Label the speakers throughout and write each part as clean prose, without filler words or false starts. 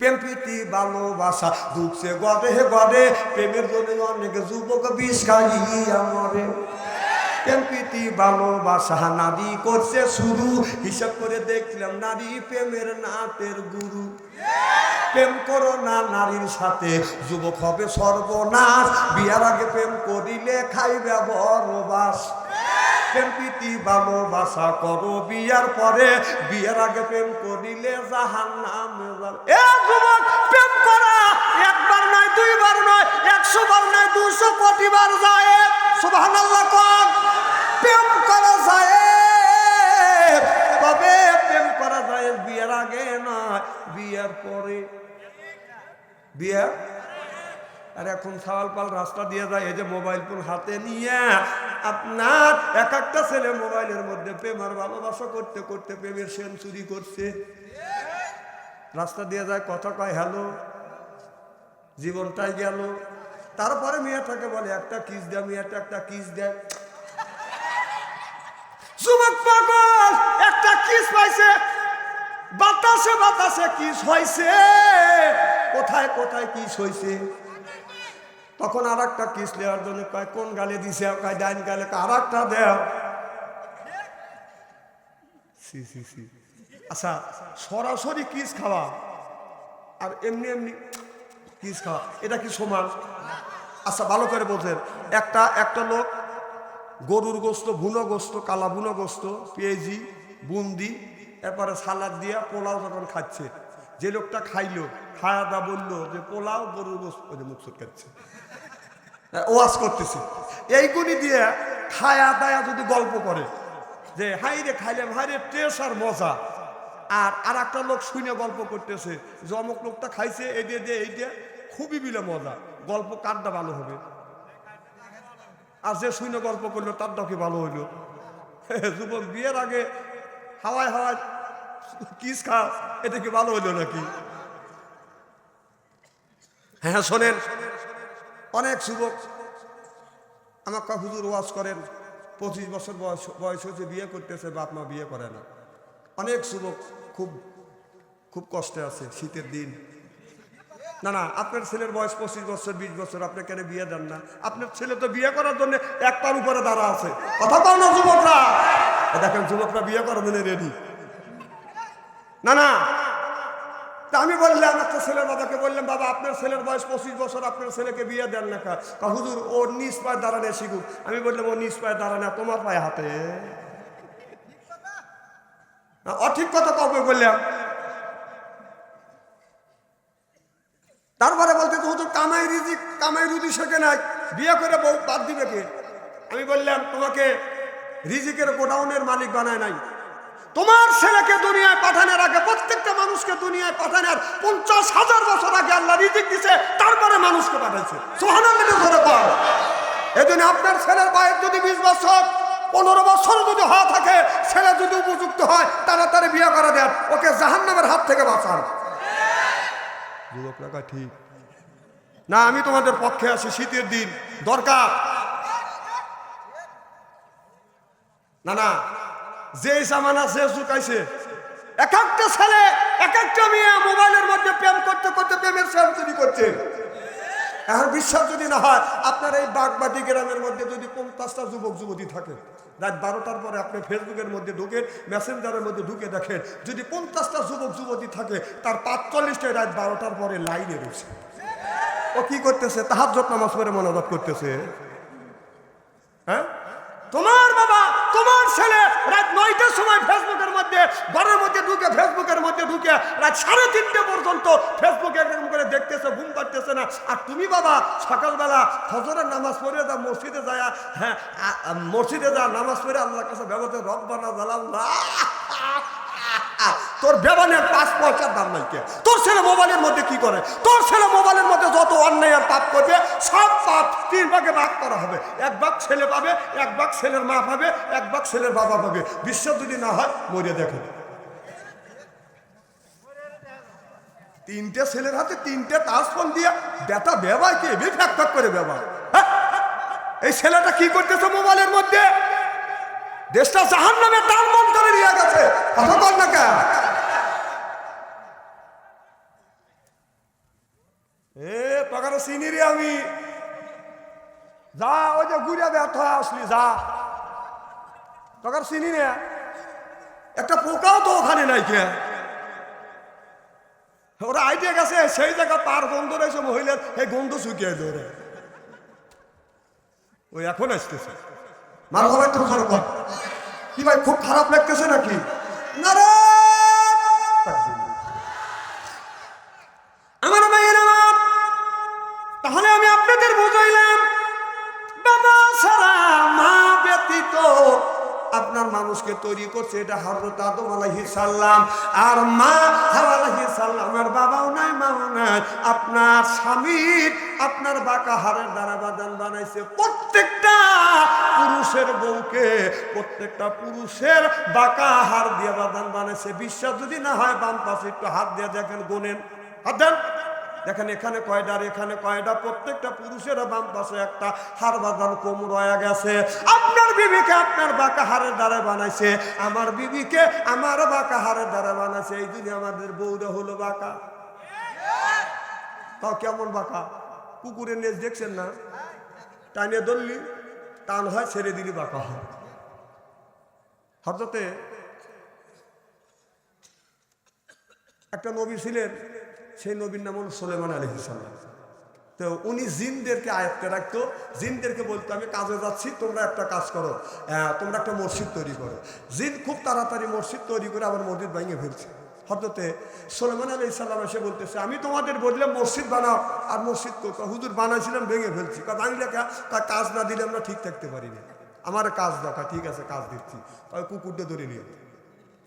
Speaker 1: প্রেম প্রীতি ভালোবাসা ঢুকছে গড়ে গড়ে, প্রেমের জন্য অনেক যুবক বিষ খাইয়া মরে। প্রেম প্রীতি ভালোবাসা নারী করছে শুরু, হিসাব করে দেখলাম নারী প্রেমের নাটের গুরু। প্রেম করো না নারীর সাথে, যুবক হবে সর্বনাশ, বিয়ার আগে প্রেম করিলে খাইবে বরবাস। প্রেম প্রীতি ভালোবাসা করো বিয়ার পরে, বিয়ার আগে প্রেম করিলে জাহান্নামে যাবে। এ যুবক, প্রেম করা একবার নয়, দুইবার নয়, 100 বার নয়, 200 কোটি বার যায়। সুবহানাল্লাহ কোন। প্রেম করা যায়, তবে প্রেম করা যায় বিয়ার আগে নয়, বিয়ার পরে। বিয়া আর এখন সাওয়াল পাল রাস্তা দিয়ে যায়, এই যে মোবাইল ফোন হাতে নিয়ে আপনার এক একটা ছেলে মোবাইলের মধ্যে প্রেম আর ভালোবাসা করতে করতে প্রেমের সেঞ্চুরি করছে। রাস্তা দিয়ে যায়, কথা কয় হ্যালো, জীবনটাই গেল। তারপরে মেয়েটাকে বলে একটা কিস দেয়, মেয়েটা একটা কিস দেয়। যুবক পাগল, একটা কিস পাইছে, বাতাসে বাতাসে কিস হয়েছে, কোথায় কোথায় কিস হয়েছে। তখন আর একটা কিস নেওয়ার জন্য কয় কোন গালে দিছে, কয় ডাইন গালে, আর একটা দেও। আচ্ছা, সরাসরি কিস খাওয়া আর এমনি এমনি কিস খাওয়া, এটা কি সমান? আচ্ছা ভালো করে বোঝেন, একটা লোক গরুর গোস্ত, বুনো গোস্ত, কালা বুনো গোস্ত, পেঁয়াজি, বুন্দি, এরপরে সালাদ দিয়া পোলাও যখন খাচ্ছে, যে লোকটা খাইলো, খায়া দা বললো যে পোলাও গরুর গোস্ত, মুখসুট খাচ্ছে, ওয়াজ করতেছে, এইগুলি দিয়ে খায়া দায়া যদি গল্প করে যে হাই রে খাইলাম, হাই রে টেস্ট আর মজা, আর একটা লোক শুনে গল্প করতেছে যে অমুক লোকটা খাইছে এই দিয়ে দিয়ে এইটা খুবই বিলে মজা, গল্প কারটা ভালো হবে? আর যে শুনে গল্প করলো তারটা কি ভালো হইলো? যুবক, বিয়ের আগে হাওয়ায় হাওয়ায় কিস খা, এটা কি ভালো হইলো নাকি? হ্যাঁ শোনেন, অনেক যুবক আমাকে হুজুর ওয়াজ করেন, 25 বছর বয়স হয়েছে, বিয়ে করতেছে, বাপ মা বিয়ে করে না। অনেক যুবক খুব খুব কষ্টে আছে, শীতের দিন। না না, আপনার ছেলের বয়স 25 বছর 20 বছর, আপনি কেন বিয়ে দেন না? আপনার ছেলে তো বিয়ে করার জন্য এক পার উপরে দাঁড়া আছে, কথা বল না যুবকরা। দেখেন যুবকরা বিয়ে করার জন্য রেডি। না না, তা আমি বললাম একটা ছেলের বাবাকে, বললাম বাবা আপনার ছেলের বয়স 25 বছর, আপনার ছেলেকে বিয়ে দেন না কা? হুজুর ওর নিজ পায়ে দাঁড়ানে শিখুক। আমি বললাম ও নিজ পায়ে দাঁড়ানে, তোমার পায়ে হাতে। অঠিক কথা কবে বললাম? তারপরে বলতে তো হুজুর কামাই রিজিক, কামাই রুজি শেখে নাই, বিয়ে করে বউ বাদ দিবে কে? আমি বললাম তোমাকে রিজিকের গোডাউনের মালিক বানায় নাই, তোমার ছেলেকে দুনিয়ায় পাঠানোর আগে, প্রত্যেকটা মানুষকে দুনিয়ায় পাঠানোর 50,000 বছর আগে আল্লাহ রিজিক দিছে, তারপরে মানুষকে পাঠাইছে। সুবহানাল্লাহ ধরে পাও। এজন্য আপনার ছেলের বয়স যদি 20 বছর 15 বছর যদি হওয়া থাকে, ছেলে যদি উপযুক্ত হয়, তাড়াতাড়ি বিয়ে করে দেন, ওকে জাহান্নামের হাত থেকে বাঁচান। যুবকরা ঠিক না, আমি তোমাদের পক্ষে আছি, শীতের দিন দরকার। না না, যে জামানা যে চুকাইছে, এক একটা ছেলে এক একটা মেয়ে মোবাইলের মধ্যে প্রেম করতে করতে প্রেমের সেঞ্চুরি করছে। এখন বিশ্বাস যদি না হয়, আপনার এই বাগবাটি গ্রামের মধ্যে যদি 50টা যুবক যুবতী থাকে, রাত 12টার পরে আপনি ফেসবুকের মধ্যে ঢুকেন, মেসেঞ্জারের মধ্যে ঢুকে দেখেন, যদি 50টা যুবক যুবতী থাকে, তার 45টাই রাত 12টার পরে লাইনে রয়েছে। ও কি করতেছে? তাহাজ্জুদ নামাজ পড়ে মোনাজাত করতেছে। হ্যাঁ, তোমার বাবা তোমার ছেলে রাত 9টার সময় ফেসবুকের মধ্যে, ঘরের মধ্যে ঢুকে, ফেসবুকের মধ্যে ঢুকে রাত 3:30 পর্যন্ত ফেসবুকে এরকম করে দেখতেছে, ঘুম পাড়তেছে না। আর তুমি বাবা সকালবেলা ফজরের নামাজ পড়ে যা, মসজিদে যায়, হ্যাঁ মসজিদে যা, নামাজ পড়ে আল্লাহর কাছে ব্যবহার রব্বানা জালাল্লাহ, তোর বেবানের 5 পয়সার দাম নাই কে? তোর ছেলে মোবাইলের মধ্যে কি করে? তোর ছেলে মোবাইলের মধ্যে যত অন্যায় আর পাপ করবে, সব পাপ 3 ভাগে ভাগ করা হবে। 1 ভাগ ছেলে পাবে, 1 ভাগ ছেলের মা পাবে, 1 ভাগ ছেলের বাবা পাবে। বিশ্বাস যদি না হয় মরে দেখো, 3টে ছেলের হাতে 3টে তাজফল দিয়া বেটা বেবাই কে ফ্যাক ফ্যাক করে বেবা। এই ছেলেটা কি করতেছে মোবাইলের মধ্যে? দেশটা জাহান্নামের দ্বার বন্ধ করে নিয়ে গেছে। কথা বল না কেন? এ তোকে চিনি রে আমি, যা ওই যে ঘুরে ব্যর্থ হয়ে আসলি, যা তোকে চিনি রে, একটা পোকাও তো ওখানে নাই কে, ওরা আইডিয়া গেছে সেই জায়গা তার গন্ধ রয়েছে মহিলার, এই গন্ধ শুকিয়ে ধরে ওই এখন আসতেছে। মার ভাই তো খারাপ কি ভাই, খুব খারাপ লাগতেছে নাকি? না রে আমার ভাইয়ের আমার, তাহলে আমি আপনাদের বুঝাইলাম বাবা ছাড়া মা ব্যতীত আপনার মানুষকে তৈরি করছে এটা হযরত আদম আলাইহিস সালাম, আর মা হাওয়া আলাইহিস সালামের বাবাও নাই মাও নাই, আপনার স্বামীর আপনার বাঁকা হাড়ের দ্বারা বাঁধান বানাইছে। প্রত্যেকটা পুরুষের বউকে প্রত্যেকটা পুরুষের বাঁকা হাড় দিয়ে বাঁধান বানাইছে। বিশ্বাস যদি না হয় বাম পাশে একটু হাত দিয়ে দেখেন, গোনেন, হাত দেন, দেখেন এখানে কয়টা আর এখানে কয়টা, প্রত্যেকটা পুরুষের বাম পাশে একটা হাড় বাঁধান কম রয়ে গেছে। আপনার বিবিকে আপনার বাঁকা হাড়ের দ্বারা বানাইছে, আমার বিবিকে আমার বাঁকা হাড়ের দ্বারা বানাইছে। এই জন্য আমাদের বউরা হলো বাঁকা। তাও কেমন বাঁকা? কুকুরের নেজ দেখছেন না, টাইনে ধরলি টান হয়, ছেড়ে দিলি বাঁকা হয়। হযরতে একটা নবী ছিলেন, সেই নবীর নাম হল সুলাইমান আলাইহিস সালাম। তো উনি জিনদেরকে আয়ত্তে রাখতো, জিনদেরকে বলতো আমি কাজে যাচ্ছি, তোমরা একটা কাজ করো, তোমরা একটা মসজিদ তৈরি করো। জিন খুব তাড়াতাড়ি মসজিদ তৈরি করে আবার মসজিদ ভেঙে ফেলছে। হযরতে সুলাইমান আলাইহিস সালাম এসে বলতেছে আমি তোমাদের বললাম মসজিদ বানাও, আর মসজিদ হুজুর বানাইছিলাম ভেঙে ফেলছি। ভাঙলে কাজ না দিলে আমরা ঠিক থাকতে পারি না, আমার কাজ দরকার। ঠিক আছে কাজ দিচ্ছি। কুকুরটা ধরে নিয়ে,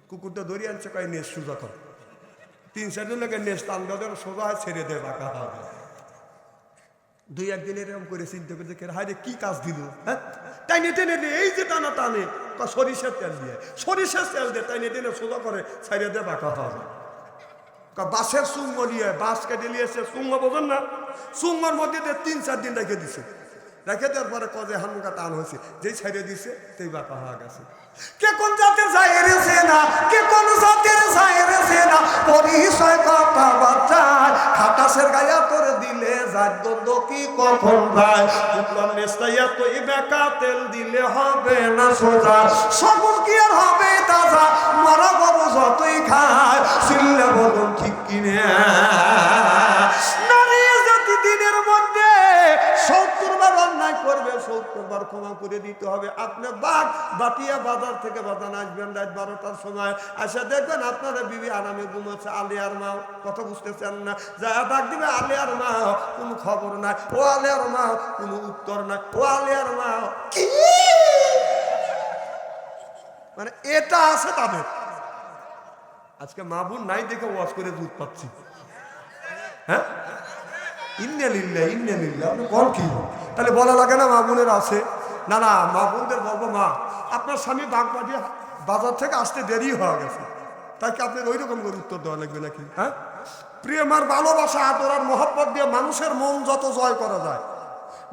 Speaker 1: কুকুরটা ধরিয়ে আনছে, কয় নেস সোজা কর। 3-4 জন লোকের নেস টান দেওয়া সোজা হয়, ছেড়ে দেয় বাঁকা হবে। 2-1 দিন এরকম করে চিন্তা করছে হায় রে কি কাজ দিল, হ্যাঁ টাইনে টেনে দিয়ে এই যে টানা টানে সরিষার তেল দিয়ে, সরিষার তেল দিয়ে টাইনে টেনে সোজা করে ছেড়ে দেয় বাঁকা হবে। বাঁশের চুঙ্গ নিয়ে, বাঁশ কেটে নিয়েছে, চুঙ্গ বোঝেন না, চুঙ্গর মধ্যে 3-4 দিন রেখে দিছে। রেখে দেওয়ার পরে কজে হালকা টান হয়েছে, যেই ছেড়ে দিছে সেই বাঁকা হয়ে গেছে। কে কোন জাতের যাইরেছে না, কে কোন জাতের যাইরেছে না, পরিচয় কথা বাচ্চায় খাটাসের গায়া করে দিলে যার দ্বন্দ্ব কি কখন ভাই, উপলার নেস্তাইয়া তো এই বেকা তেল দিলে হবে না সোজা, সকল কি আর হবে তাজা, মরা গরু যতই খায় চিল্লে বলুন ঠিক কিনে। নারী জাতি দিনের মধ্যে 70 বার অন্যায় করবে, 70 বার ক্ষমা করে দিতে হবে। আপনি বাটিয়া বাজার থেকে বাজান আসবেন রাত 12টার সময়, আসা দেখবেন আপনারা বিবি আরামে ঘুমাচ্ছে, আলিয়ার মা, কথা বুঝতেছেন না, যা ডাক দিবে আলিয়ার মা, কোনো খবর নাই, ও আলিয়ার মা কোনো উত্তর নাই, ও আলিয়ার মা কি, মানে এটা আছে তাদের। আজকে মা বোন নাই দেখে ওয়াজ করে দুধ পাচ্ছি, হ্যাঁ ইন্নালিল্লাহ ইন্নালিল্লাহ। আপনি কোন কি তাহলে বলা লাগে না মা বোনের আছে? না না, মা বোনদের বলবো মা আপনার স্বামী বাগবাড়ি বাজার থেকে আসতে দেরি হয়ে গেছে, তাই কি আপনার ওই রকম করে উত্তর দেওয়া লাগবে নাকি? হ্যাঁ প্রেম আর ভালোবাসা আদর আর মহব্বত দিয়ে মানুষের মন যত জয় করা যায়,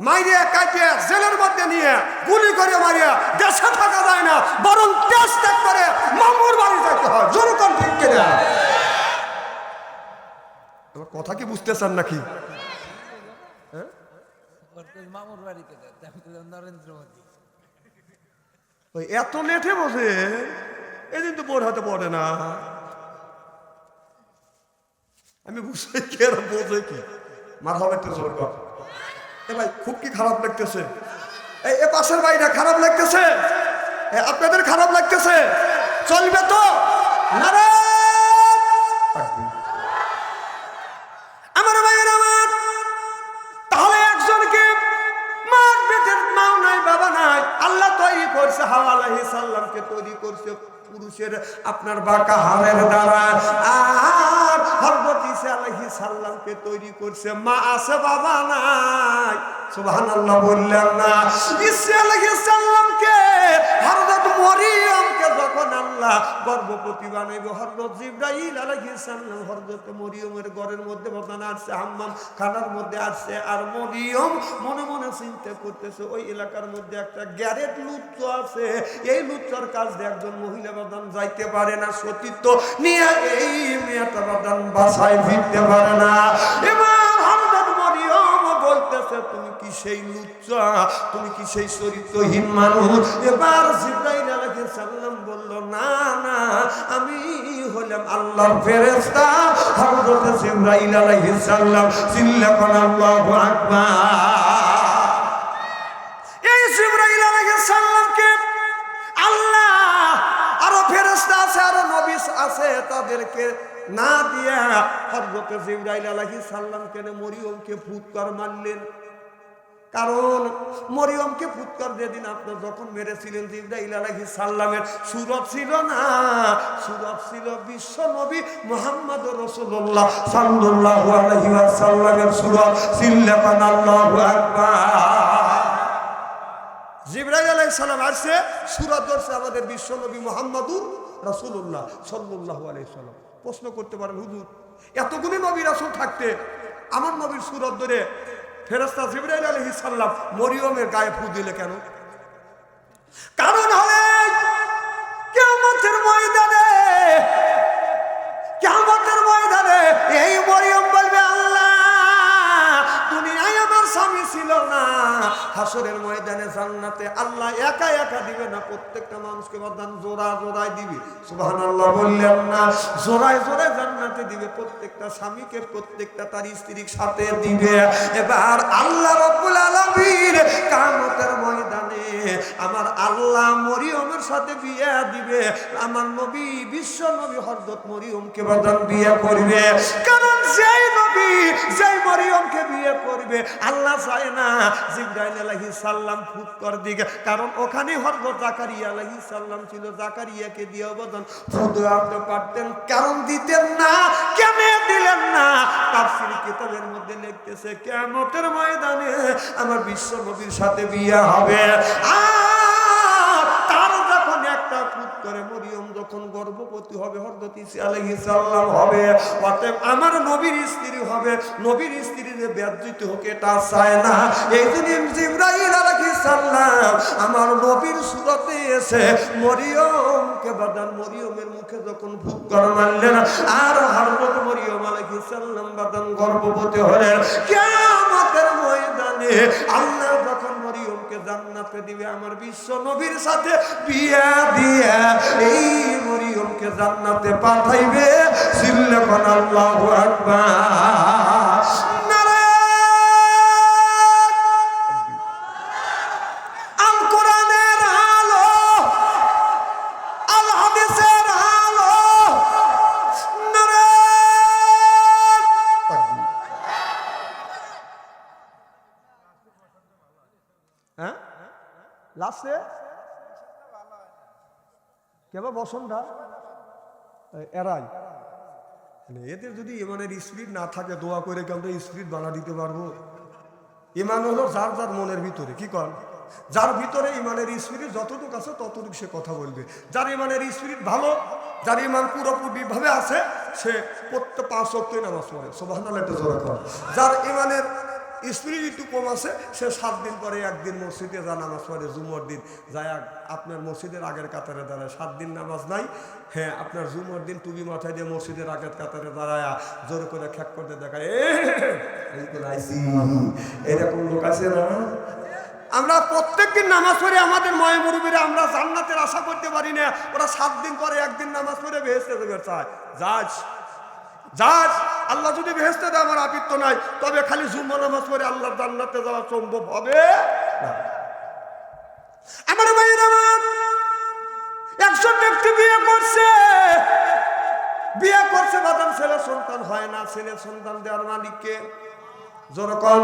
Speaker 1: মাইরিয়া কাটিয়ে জেলের মধ্যে নিয়ে গুলি করে মারিয়া দেশে থাকা যায় না, বরং দেশ ত্যাগ করে মামুর বাড়ি যেতে হয়। জনগণ ঠিক কিনা? তোমার কথা কি বুঝতেছেন নাকি? ওই এত লেটে বসে এদিন তো বোর হাতে পড়ে না, আমি বুঝতে কি আর বোঝে কি মার হবে তো জোর কর। এ ভাই খুব কি খারাপ লাগতেছে, এ পাশের ভাইটা খারাপ লাগতেছে, আপনাদের খারাপ লাগতেছে, চলবে তো না রে আমার ভাইয়ের আমার? তাহলে একজনকে মার পেটের মাও নাই বাবা নাই, আল্লাহ তৈরি করছে, হাওয়া আলাইহিস সালামকে তৈরি করছে পুরুষের আপনার বাঁকা হাড়ের দ্বারা, আর হযরত ঈসা আলাইহিস সালামকে তৈরি করছে মা আছে বাবা নাই। সুবহানাল্লাহ বললেন না? ঈসা আলাইহিস সালামকে হযরত মরিয়মকে যখন আল্লাহ গর্ভবতী বানাইবে, হযরত জিবরাইল আলাইহিস সালাম হযরত মরিয়মের ঘরের মধ্যে বসানো আসছে, হাম্মাম খানার মধ্যে আসছে, আর মরিয়ম মনে মনে চিন্তা করতেছে ওই এলাকার মধ্যে একটা গ্যারেট লুচ্চ আছে, এই লুচ্চার কাজ দিয়ে একজন মহিলা বাদান যাইতে পারে না, সতীত্ব নিয়ে এই মেয়েটা বাদান বাসায় ফিরতে পারে না। এবার হযরত বলছে তুমি কি সেই লুচ্চা, তুমি কি সেই চরিত্রহীন মানুষ? এবার জিবরাইল আলাইহিস সালাম বলল, না না, আমি হলাম আল্লাহর ফেরেশতা হযরত জিবরাইল আলাইহিস সালাম। চিল্লাবেন আল্লাহু আকবার। এই জিবরাইল আলাইহিস সালামকে আল্লাহ আরো ফেরেশতা আছে, আরো নবী আছে, তাদেরকে না দিয়া হযরত জিবরাইল আলাইহিস সালাম কেন মরিয়মকে ফুৎকার মারলেন? কারণ মরিয়মকে ফুৎকার যেদিন আপনি যখন মেরেছিলেন, জিবরাইল আলাইহিস সালামের সূরত ছিল না, সূরত ছিল বিশ্ব নবী মুহাম্মদ রাসূলুল্লাহ সাল্লাল্লাহু আলাইহি ওয়াসাল্লামের সূরত। চিল্লাবেন আল্লাহু আকবার। জিবরাইল আলাইহিস সালাম আসছে, সূরত ধরছে আমাদের বিশ্ব নবী মুহাম্মদুর রাসূলুল্লাহ সাল্লাল্লাহু আলাইহি ওয়াসাল্লাম। প্রশ্ন করতে পারেন, হুজুর এতগুলি নবী রাসূল থাকতে আমার নবীর সূরত ধরে ফেরেশতা জিবরাইল আলাইহিস সালাম মরিয়মের গায়ে ফু দিলে কেন? কারণ হলে কিয়ামতের ময়দানে, কিয়ামতের ময়দানে এই মরিয়ম বলবে, আল্লাহ দুনিয়ায় আমার স্বামী ছিল না, হাসরের ময়দানে জান্নাতে আল্লাহ একা একা দিবে না, প্রত্যেকটা মানুষকে বদান জোড়া জোড়ায় দিবে। সুবহানাল্লাহ বললেন না? জোড়ায় জোড়ায় জান্নাতে দিবে, প্রত্যেকটা স্বামীকে প্রত্যেকটা তার স্ত্রীর সাথে দিবে। এবার আল্লাহ রাব্বুল আলামিন কিয়ামতের ময়দানে আমার আল্লাহ মরিয়মের সাথে বিয়ে দিবে, আমার নবী বিশ্ব নবী হযরত মরিয়মকে বদান বিয়ে করবে। কারণ সেই নবী যেই মরিয়মকে বিয়ে করবে, আল্লাহ চায় না জিবরাইল আলাইহিস সালাম ফুৎকার দিকে, কারণ ওখানে হযরত জাকারিয়া আলাইহিস সালাম ছিল, জাকারিয়াকে দিয়ে বদান ফুৎকার পারতেন, কারণ দিতেন না। কেন দিলেন না? তাফসীর কিতাবের মধ্যে লিখতেছে কিয়ামতের ময়দানে আমার বিশ্ব নবীর সাথে বিয়ে হবে। আর তার যখন একটা পুত্র মরিয়ম যখন গর্ভবতী হবে, হযরত ঈসা আলাইহিস সালাম হবে, অতএব আমার নবীর স্ত্রী হবে, নবীর স্ত্রীর ব্যাজ্যিত হোক এটা চায় না। এই জন্য জিবরাইল আলাইহিস সালাম আমার নবীর সূরতে এসে মরিয়মকে বাদান মরিয়মের মুখে যখন ফুৎকার মারলেন, আর হযরত মরিয়ম আলাইহিস সালাম বাদান গর্ভবতী হলেন। কিয়ামতের ময়দানে আল্লাহ যখন মরিয়মকে জান্নাতে দিবে, আমার বিশ্ব নবীর সাথে বিয়ে দিয়ে এই মরিয়মকে জান্নাতে পাঠাইবে। চিল্লাবেন আল্লাহু আকবার। আল কোরআনের আলো, আল হাদিসের আলো, নারে তাকবীর। হ্যাঁ লাস্টে কেবল বসনটা এরাই, এদের যদি ইমানের স্পিরিট না থাকে, দোয়া করে কেমন স্পিরিট বানা দিতে পারবো? ইমান হলো যার যার মনের ভিতরে, কি কর, যার ভিতরে ইমানের স্পিরিট যতটুকু আছে ততটুকু সে কথা বলবে। যার ইমানের স্পিরিট ভালো, যার ইমান পুরোপুরি ভাবে আছে, সে প্রত্যেক 5 ওয়াক্ত নামাজ পড়ে। সুবহানাল্লাহ একটা জোরে কর। যার ইমানের স্পিরিট একটু কম আছে, সে 7 দিন পরে একদিন মসজিদে যা নামাজ পড়ে, জুমার দিন যায় আপনার মসজিদের আগের কাতারে দাঁড়ায়। 7 দিন নামাজ নাই, হ্যাঁ আপনার জুমার দিন টুপি মাথায় দিয়ে মসজিদের আগের কাতারে দাঁড়ায় জোরে করে খ্যাক করতে দেখায়, এরকম লোক আছে না? আমরা প্রত্যেকদিন নামাজ পড়ে আমাদের ময় মুরব্বীরা আমরা জান্নাতের আশা করতে পারি না, ওরা 7 দিন পরে একদিন নামাজ পড়ে বেহেশতে যাবে চায়। যাজ আল্লাহ যদি বেহেশতে দেয় আমার আপত্তি নাই, তবে খালি জুম্মা নামাজ পড়ে আল্লাহ জান্নাতে যাওয়া সম্ভব হবে না। আমার ভাইয়েরা, একজন ব্যক্তি বিয়ে করছে বাদাম, ছেলে সন্তান হয় না। ছেলে সন্তান দেওয়ার মালিককে যেরকম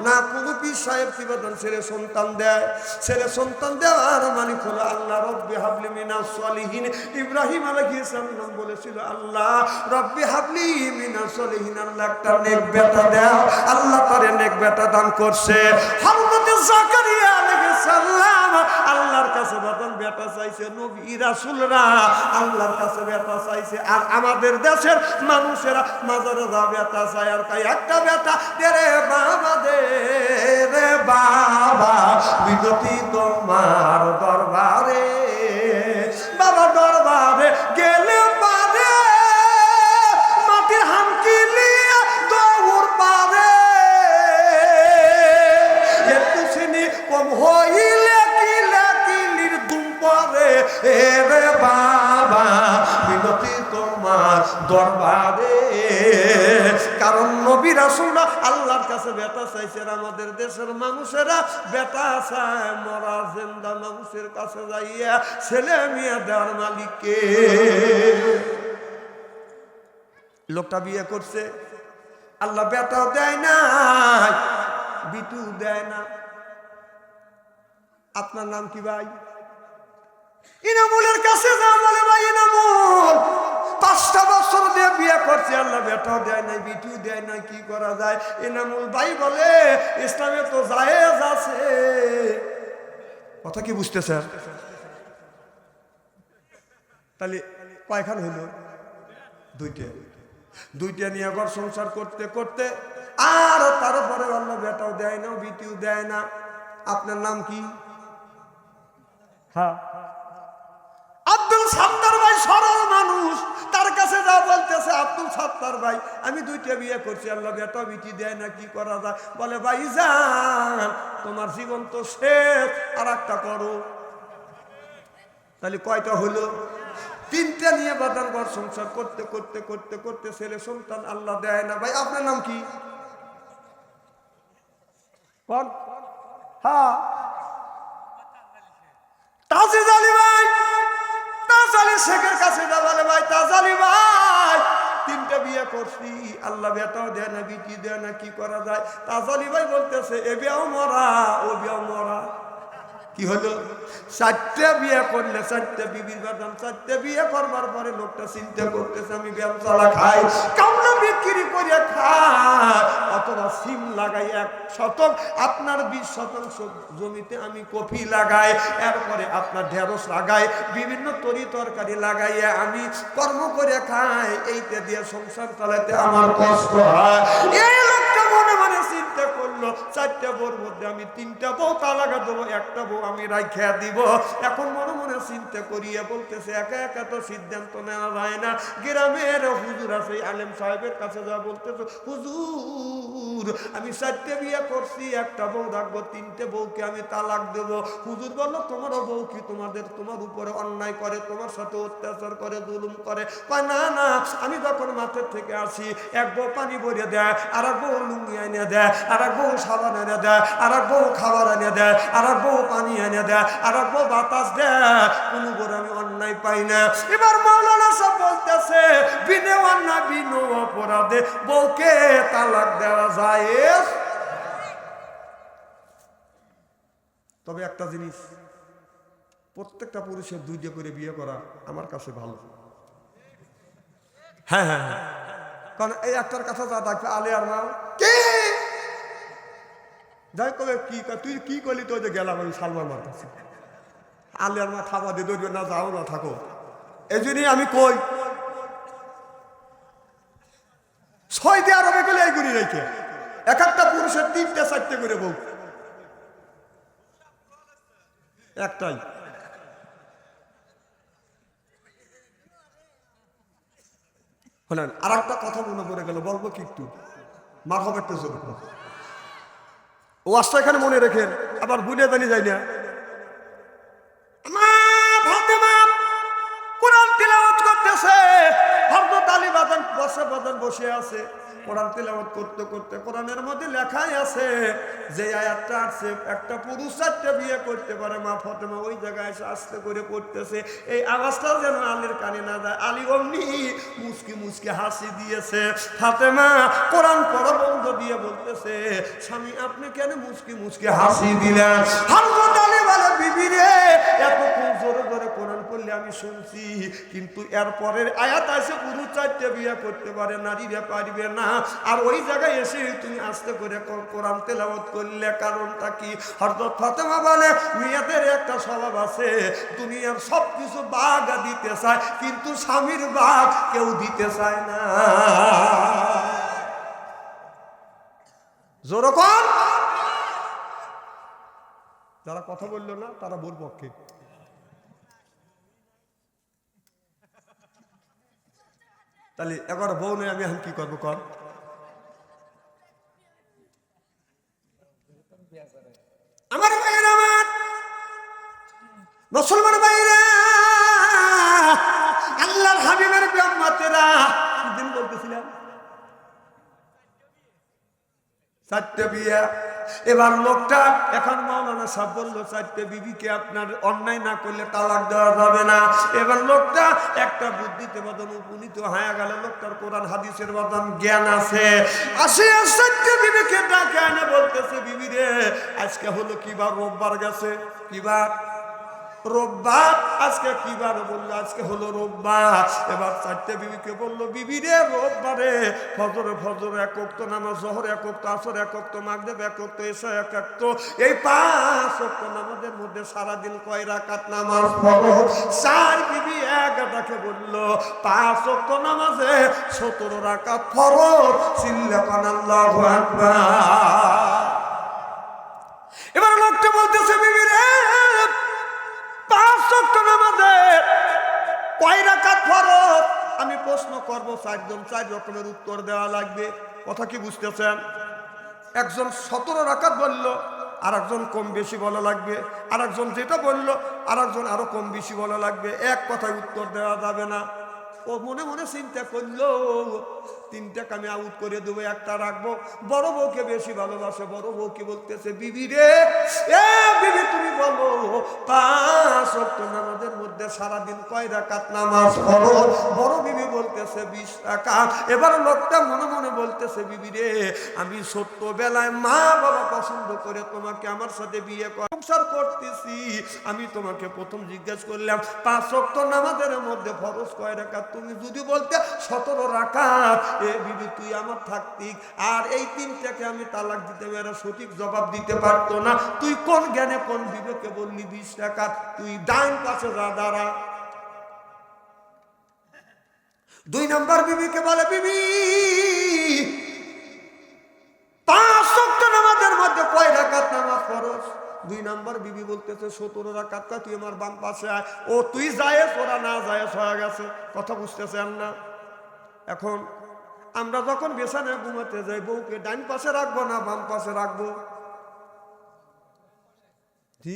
Speaker 1: না কোনো পীর সাহেব কি বাদান ছেলে সন্তান দেয়, ছেলে সন্তান দেওয়ার মালিক হলো আল্লাহ। রব্বি হাবলি মিনাস সলিহিন, ইব্রাহিম আলাইহিস সালাম বলেছিল আল্লাহ রব্বি হাবলি মিনাস সলিহিন, আল্লাহ একটা নেক বেটা দাও। আল্লাহ তারে নেক বেটা দান করছে। হযরত জাকারিয়া আলাইহিস সালাম আল্লাহর কাছে বাদান বেটা চাইছে, নবী রাসূলরা আল্লাহর কাছে বেটা চাইছে। আর আমাদের দেশের মানুষেরা মাজারে যা বেটা চায়, আর কাই একটা বেটা রে বাবা দে রে বাবা, বিনতি তোমার দরবারে, বাবা দরবারে গেলে পারে মাটির হামকি লিয়ে দৌড় পারে। রাসূলুল্লাহ আল্লাহর কাছে বেটা চাইছে, আমাদের দেশের মানুষেরা বেটা চায়, মরা জিন্দা মানুষের কাছে যাইয়া ছেলে মেয়ে দেওয়ার মালিককে। লোকটা বিয়ে করছে, আল্লাহ বেটাও দেয় না, বিটু দেয় না। আপনার নাম কি ভাই? ইনামুলের কাছে যা বলে, ভাই ইনামুল 5টা বছর দিয়ে বিয়ে করছে, আল্লাহ বেটাও দেয় নাই, বিটিও দেয় নাই, কি করা যায়? ইনামুল ভাই বলে, ইসলামে তো জায়েজ আছে। কথা কি বুঝতেছেন? তাহলে কয়খান হইল? দুইটা নিয়ে ঘর সংসার করতে করতে আর তারপরে আল্লাহ বেটাও দেয় না, বিটিও দেয় না। আপনার নাম কি? হ্যাঁ, আব্দুল সাত্তার ভাই সরল মানুষ, তার কাছে যা বলতেছে, আব্দুল সাত্তার ভাই আমি 2টা বিয়ে করছি, আল্লাহ বেটা বিটি দেয় না, কি করা যায়? বলে, ভাই জান তোমার জীবন তো শেষ, আর একটা করো। তাহলে কয়টা হলো? 3টা নিয়ে বাদার ঘর সংসার করতে করতে করতে করতে ছেলে সন্তান আল্লাহ দেয় না। ভাই আপনার নাম কি? কোন? হ্যাঁ, তাজিদ আলী ভাই। তাজ আলী শেখের কাছে যা বলে, ভাই তাজ আলী ভাই 3টা বিয়ে করছি, আল্লাহ বেটাও দেয় না, বিটি দেয় না, কি করা যায়? তাজ আলী ভাই বলতেছে, এ বিয়াও মরা, ও বিয়াও মরা। কি হলো? 4টা বিয়ে করলে 4টা বিবির বাদাম। 4টা বিয়ে করবার পরে লোকটা চিন্তা করতেছে, আমি ব্যবসা খাই, কামনা বিক্রি করে খাই, অথবা সিম লাগাই 1 শতক, আপনার 20 শতাংশ জমিতে আমি কফি লাগাই, এরপরে আপনার ঢেঁড়স লাগাই, বিভিন্ন তরি তরকারি লাগাইয়া আমি কর্ম করে খাই, এইটা দিয়ে সংসার চালাতে আমার কষ্ট হয়। এই লোকটা মনে মনে চিন্তা করলো, 4টা বউর মধ্যে আমি 3টা বউ তালাক দেবো, 1টা বউ আমি রাখিয়া দিব। এখন মনে মনে চিন্তা করিয়া বলতেছে, একা একা তো সিদ্ধান্ত নেওয়া যায় না। গ্রামের হুজুর আছে, আলেম সাহেবের কাছে যা বলতেছে, হুজুর আমি 4টা বিয়ে করছি, 1টা বউ রাখবো, 3টে বউকে আমি তালাক দেব। হুজুর বললো, তোমারও বউ কি তোমার উপরে অন্যায় করে, তোমার সাথে অত্যাচার করে, জুলুম করে? কয়, না না, আমি যখন মাঠের থেকে আসি, 1 বউ পানি ভরে দেয়, আর 1 বউ লুঙ্গি এনে দেয়, আর 1 বউ সাবান এনে দেয়, আর 1 বউ খাবার এনে দেয়, আর 1 বউ পানি এনে দেয়, আর 1 বউ বাতাস দেয়, কোনো বড় আমি অন্যায় পাই না। এবার মাওলানা সব বলতেছে, বিনে অন্যায় বিনো অপরাধে বউকে তালাক দেওয়া যায়। তবে একটা জিনিস, প্রত্যেকটা পুরুষের 2টা করে বিয়ে করা আমার কাছে ভালো। হ্যাঁ হ্যাঁ হ্যাঁ, কারণ এই একটার কথা যা থাকবে, আলে আর মা কে যাই কবে, কি তুই কি করলি? তো যে গেলাম আমি সালমান মার কাছে, আলে আর মা থাবা দিয়ে ধরবে না, যাও না থাকো। এই জন্যই আমি কই, সৌদি আরবে গেলে এইগুলি রেখে এক একটা পুরুষের 3টা 4টে করে বউ, একটাই। হলেন আর একটা কথা মনে পড়ে গেল, বলবো কি একটু? মার হবে একটু জোর ও আসটা এখানে মনে রেখেন, আবার ভুলে জানি যাই না। কোরআন তিলাওয়াত করতেছে, হযরত আলী বাজান বসে আছে, কোরআন তিলাওয়াত করতে করতে কোরআনের মধ্যে লেখাই আছে যে আয়াতটা আছে, একটা পুরুষ 4টা বিয়ে করতে পারে। মা ফাতেমা ওই জায়গায় এসে আস্তে করে পড়তেছে, এই আওয়াজটা যেন আলীর কানে না যায়। আলী অমনি মুচকি মুচকি হাসি দিয়েছে। ফাতেমা কোরআন পড়া বন্ধ দিয়ে বলতেছে, স্বামী আপনি কেন মুচকি মুচকি হাসি দিলেন? হযরত আলী বলে, বিবি রে, এতক্ষণ জোরে জোরে কোরআন পড়লে আমি শুনছি, কিন্তু এর পরের আয়াত আছে পুরুষ 4টা বিয়ে করতে পারে, নারীরা পারবে না। আর ওই জায়গায় এসে তুমি আস্তে করে কোরআন তেলাওয়াত করলে, কারণটা কি? হযরত ফাতেমা বলে, মেয়েদের একটা স্বভাব আছে, দুনিয়ার সবকিছু ভাগ দিতে চায়, কিন্তু স্বামীর ভাগ কেউ দিতে চায় না। জোরকন যারা কথা বললো না তারা বোর পক্ষে। তাহলে 11 বউ নেই, আমি এখন কি করবো? কর আমার ভাইয়েরা, আমার মুসলমান ভাইয়েরা, আল্লাহর হাবিবের উম্মতেরা, দিন বলতেছিলাম 4টে বিয়ে। এবার লোকটা এখন মাওলানা সাহেব বললো 4টে বিবিকে আপনার অন্যায় না করলে তালাক দেওয়া যাবে না। এবার লোকটা একটা বুদ্ধিতে বদন উপনীত হয়ে গেল, লোকটার কোরআন হাদিসের বদন জ্ঞান আছে। 4টে বিবিকে ডাকে আনে বলতেছে, বিবি রে আজকে হলো কি বার? রোববার গেছে। কি বার? রোববার। আজকে কি বার? বললো আজকে হলো রোববার। এবার 4টে বিবিকে বললো, বিবি রে রোববারে ফজর এক ওয়াক্ত নামাজ, জোহর এক ওয়াক্ত, আসর এক ওয়াক্ত, মাগরিব এক ওয়াক্ত, এশা এক ওয়াক্ত, এই 5 ওয়াক্ত নামাজের মধ্যে সারাদিন কয় রাকাত নামাজ পড়ো? 4 বিবি এক ডাকে বললো 5 ওয়াক্ত নামাজে 17 রাকাত ফরজ। চিল্লাকান আল্লাহু আকবার। এবার লোকটা বলতেছে, বিবি রে 5 ওয়াক্ত নামাজে কয় রাকাত ফরজ? আমি প্রশ্ন করব, 4 জন 4 রকমের উত্তর দেওয়া লাগবে। কথা কি বুঝতেছেন? একজন 17 রাকাত বলল, আর একজন কম বেশি বলা লাগবে, আর একজন যেটা বলল আর একজন আরো কম বেশি বলা লাগবে। এক কথায় উত্তর দেওয়া যাবে না। ও মনে মনে চিন্তা করলো, 3টাকে আমি আউট করে দেবো, একটা রাখবো। বড় বউকে বেশি ভালোবাসে। বড় বউকে বলতেছে, বিবি রে এ বিবি তুমি বলো 5 ওয়াক্ত নামাজের মধ্যে সারাদিন কয় রাকাত নামাজ পড়ো? বড় বিবি বলতেছে 20 রাকাত। এবার লোকটা মনে মনে বলতেছে, বিবি রে আমি ছোট্টবেলায় মা বাবা পছন্দ করে তোমাকে আমার সাথে বিয়ে সংসার করতেছি। আমি তোমাকে প্রথম জিজ্ঞেস করলাম 5 ওয়াক্ত নামাজের মধ্যে ফরজ কয় রাকাত? তুমি যদি বলতে 17 রাকাত, এ বিবি তুই আমার থাকতি আর এই 3টাকে আমি তালাক দিতে এরা সঠিক জবাব দিতে পারতো না। তুই কোন জ্ঞানে কোন বিবেকে বললি 20 রাকাত? তুই ডাইন পাশে যা দাঁড়া। 2 নম্বর বিবিকে বলে, বিবি 5 ওয়াক্ত নামাজের মধ্যে কয় রাকাত নামাজ ফরজ? 2 নম্বর বিবি বলতেছে 17 রাকাত। তুই আমার বাম পাশে আয়। ও তুই জায়েজ, ওরা না জায়েজ হয়ে গেছে। কথা বুঝতেছেন না? এখন আমরা যখন বিছানায় ঘুমাতে যাই, বউকে ডান পাশে রাখবো না বাম পাশে রাখবো? জি,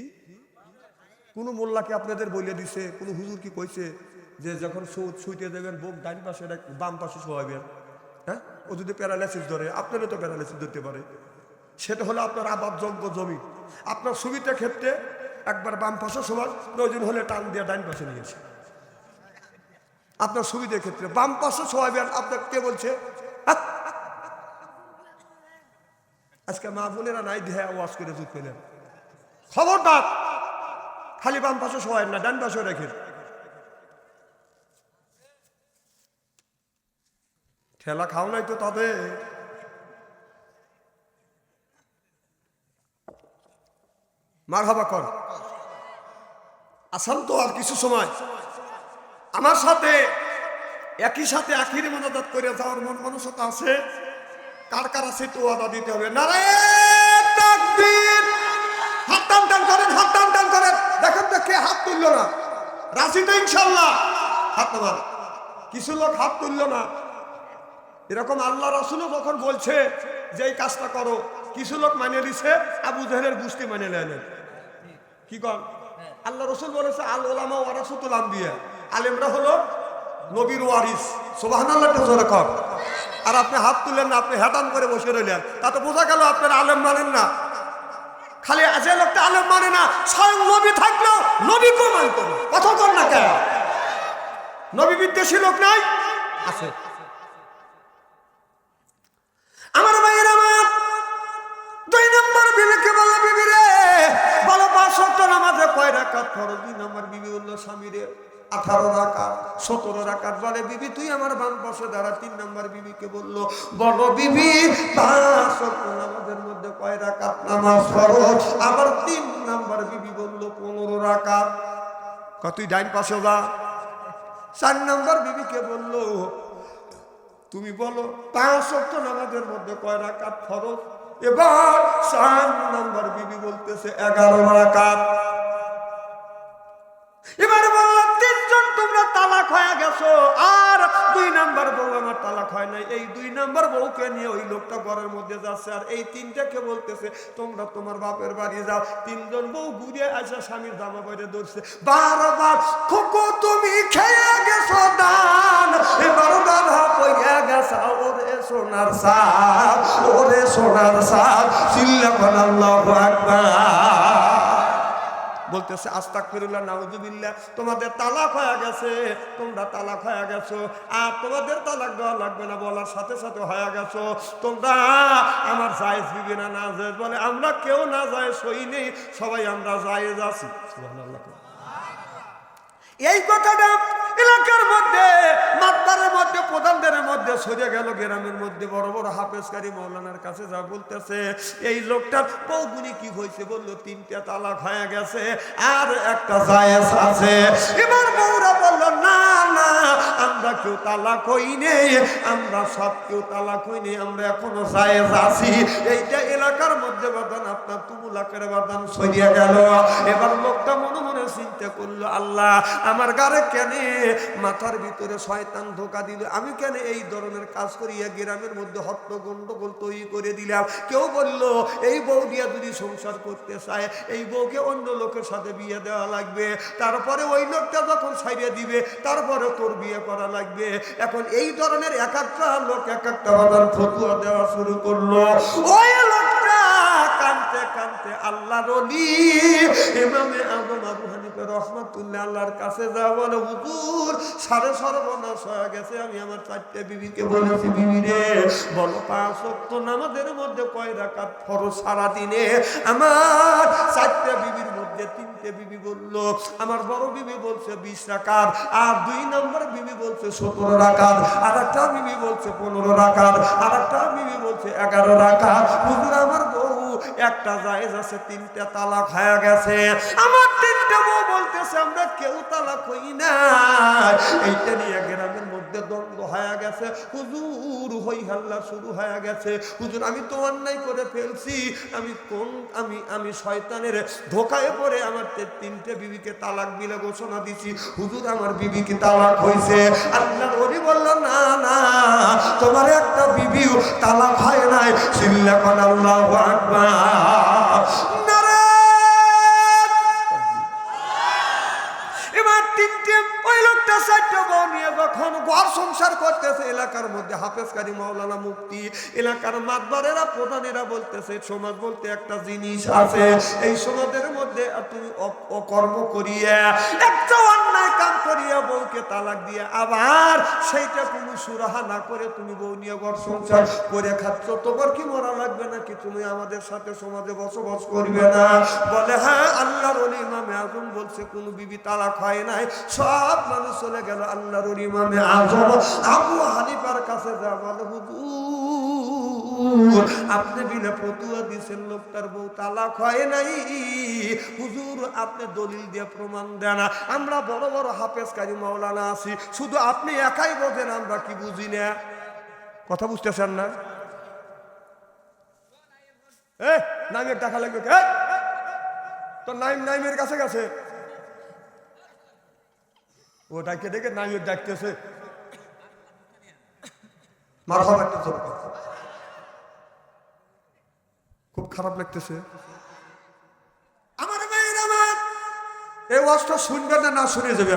Speaker 1: কোন মোল্লাকে আপনাদের বলে দিছে? কোন হুজুর কি কইছে যে যখন শুইতে দেবেন বউ ডান পাশে বাম পাশে শোয়াবেন? হ্যাঁ, ও যদি প্যারালাইসিস ধরে, আপনারও তো প্যারালাইসিস ধরতে পারে। সেটা হলো আপনার আবাদযোগ্য জমি। আপনার সুবিধার ক্ষেত্রে একবার বাম পাশে শোয়ার, প্রয়োজন হলে টান দিয়ে ডান পাশে নিয়েছে। আপনার সুবিধার ক্ষেত্রে বাম পাশে শোয়াবেন। আপনার কে বলছে? আজকে মা বোনেরা নাই দেহে ওয়াজ করে জুত পেলেন। খবরদার, খালি বাম পাশে শোয়াবেন না, ডান পাশে রেখে। ঠেলা খাও নাই তো তাদের। মারহাবা কর। আসাম তো আর কিছু সময় আমার সাথে একই সাথে আখিরি মোনাজাত করে যাওয়ার মন মানসিকতা আছে? কার কার আছে তো ওয়াদা দিতে হবে। নারায়ে তাকবীর। হাত টান টান করেন, হাত টান টান করেন। দেখেন তো কে হাত তুললো না? রাজি তো ইনশাল্লাহ? হাত নামান। কিছু লোক হাত তুললো না। এরকম আল্লাহ রাসূলও যখন বলছে যে এই কাজটা করো, কিছু লোক মানে দিছে, আবু জাহেলের গোষ্ঠী মানে নেয়। কি কর? আল্লাহ রসুল বলেছে আল উলামা ওয়ারাসাতুল আম্বিয়া, আলেমরা হলো নবীর ওয়ারিস। সুবহানাল্লাহ জোরে কর। আর আপনি হাত তুললেন না, আপনি হেটান করে বসে রইলেন, তাতে বোঝা গেল আপনারা আলেম মানেন না। খালি যে লোকটা আলেম মানে না, স্বয়ং নবী থাকলেও নবীকেও মানত না। কথা বল না কেন? নবী বিদ্বেষী লোক নাই? আছে। আমার ভাইয়ের আমার 2 নম্বর বিবিকে বলল, বিবি রে বলো 5 ওয়াক্ত নামাজে কয় রাকাত ফরজ? 2 নম্বর বিবি বলল, স্বামী রে 18 রাকাত, 17 রাকাত। বলে, বিবি তুই আমার বাম পাশে দাঁড়া। 3 নম্বর বিবিকে বলল, বলো বিবি 5 ওয়াক্ত নামাজের মধ্যে কয় রাকাত নামাজ ফরজ? আবার 3 নম্বর বিবি বলল 15 রাকাত। তুই ডাইন পাশে যা। 4 নম্বর বিবিকে বলল, তুমি বলো 5 ওয়াক্ত নামাজের মধ্যে কয় রাকাত ফরজ? এবার 4 নম্বর বিবি বলতেছে 11 রাকাত। এবার বলল, 3 জন তোমরা তালাক তালাক হয়ে গেছো, আর 2 নাম্বার বউ আমার তালাক হয় নাই, এই 2 নাম্বার বউকে নিয়ে ওই লোকটা ঘরের মধ্যে যাচ্ছে, আর এই 3টাকে বলতেছে তোমরা তোমার বাপের বাড়ি যাও। 3জন বউ ঘুরে আসা স্বামীর জামা পরে ধরছে, বারবার খোকো তুমি খেয়ে গেছো দান, এবার দাঁড়া পড়ে গেছা ওরে সোনার সাপ, ওরে সোনার সাপ, চিল্লাবেন আল্লাহু আকবার। বলতেছে আস্তাগফিরুল্লাহ নাউযুবিল্লাহ, তোমাদের তালাক হয়ে গেছে, তোমরা তালাক হয়ে গেছো, আর তোমাদের তালাক দেওয়া লাগবে না বলার সাথে সাথে হয়ে গেছো। তোমরা আমার জায়েজ বিবি না নাজায়েজ, বলে আমরা কেউ না জায়েজ হই নেই, সবাই আমরা জায়েজ আছি। সুবহানাল্লাহ। এই কথাটা এলাকার মধ্যে, মাতবারের মধ্যে, প্রধানদের মধ্যে ছড়িয়ে গেল। গ্রামের মধ্যে বড় বড় হাফেজকারী মাওলানার কাছে যা বলতেছে এই লোকটার বউগুনি কি হয়েছে, বললো 3টা তালাক হয়ে গেছে আর একটা জায়েজ আছে। এবার বউরা বলল না না, আমরা কেউ তালাক হই নেই, আমরা সব কেউ তালাক হই নেই, আমরা এখনো জায়েজ আছি। এইটা এলাকার মধ্যে বাদান, আপনার তুমুলাকের বাদান ছড়িয়ে গেল। এবার লোকটা মনে মনে চিন্তা করলো, আল্লাহ আমার গারে কেন মাথার ভিতরে শয়তান ধোকা দিল, আমি কেন এই ধরনের কাজ করিয়া গ্রামের মধ্যে হট্ট গন্ডগোল তৈরি করে দিলাম। কেউ বলল এই বউ দিয়া যদি সংসার করতে চায় এই বউকে অন্য লোকের সাথে বিয়ে দেওয়া লাগবে, তারপরে ওই লোকটা যখন ছাইড়ে দিবে তারপরে তোর বিয়ে করা লাগবে। এখন এই ধরনের এক একটা লোক এক একটা বাবার ফতুয়া দেওয়া শুরু করলো। ওই লোকটা কানতে কানতে আল্লাহর ওলি ইমামে আজম আবু হানিফা রাহমাতুল্লাহ আল্লাহর কাছে যা বলে, হুজুর সাড়ে সর্বনাশ হয়ে গেছে, আমি আমার 4টে বিবিকে বলেছি, বিবি রে বলো 5 ওয়াক্ত নামাজের মধ্যে কয় রাকাত ফরজ সারা দিনে। আমার 4টে বিবির মধ্যে 3টে বিবি বললো, আমার বড় বিবি বলছে 20 রাকাত, আর 2 নম্বর বিবি বলছে 17 রাকাত, আর একটা বিবি বলছে 15 রাকাত, আর একটা বিবি বলছে 11 রাকাত। হুজুর আমার বউ একটা জায়েজ আছে, 3টা তালাক হয়ে গেছে। আমার 3টে বউ বলতেছে আমরা কেউ তালাক হই না। এইটা নিয়ে গ্রামের মধ্যে দ্বন্দ্ব হয়ে গেছে। হুজুর হই হাল্লা শুরু হয়ে গেছে। হুজুর আমি তো অন্যায় করে ফেলছি, আমি শয়তানের ধোকায় পড়ে আমার 3টে বিবিকে তালাক দিলে ঘোষণা দিছি। হুজুর আমার বিবি কি তালাক হয়েছে? আল্লাহর ওলি বলল না না, তোমার একটা বিবিও তালাক হয় নাই। চিল্লাবেন আল্লাহু আকবার। এবার 3টে ওই লোকটা 4টে বউ নিয়ে যখন ঘর সংসার করতেছে, এলাকার মধ্যে হাফেজকারী মাওলানা মুফতি, এলাকার মাতবারেরা প্রধানেরা বলতেছে সমাজ বলতে একটা জিনিস আছে, এই সমাজের মধ্যে তুমি অকর্ম করিয়া একটা অন্যায় কাম করিয়া বউকে তালাক দিয়ে আবার সেইটা কোনো সুরাহা না করে তুমি বউ নিয়ে ঘর সংসার করে খাচ্ছ, তোমার কি মরা লাগবে নাকি? তুমি আমাদের সাথে সমাজে বসবাস করবে না? বলে হ্যাঁ, আল্লাহর ওলি ইমামে আজম বলছে কোনো বিবি তালাক হয় নাই। সব মানুষ চলে গেল আল্লাহর ওলি ইমামে আজম আবু হানিফার কাছে যা বলে, হুজুর আপনি বিনা ফতুয়া দিয়েছেন লোকটার বউ তালাক হয় নাই, হুজুর আপনি দলিল দিয়ে প্রমাণ দেন। আমরা বড় বড় হাফেজকারী মাওলানা আছি, শুধু আপনি একাই বোঝেন, আমরা কি বুঝি না? কথা বুঝতেছেন না? নাইমের টাকা লাগবে তো নাইমের কাছে গেছে, ওটাকে দেখে নাইমের ডাকতেছে, খুব খারাপ লাগতেছে। আমার মেয়ের আমার এই ওয়াজটা শুনবেন না, না শুনে যাবে।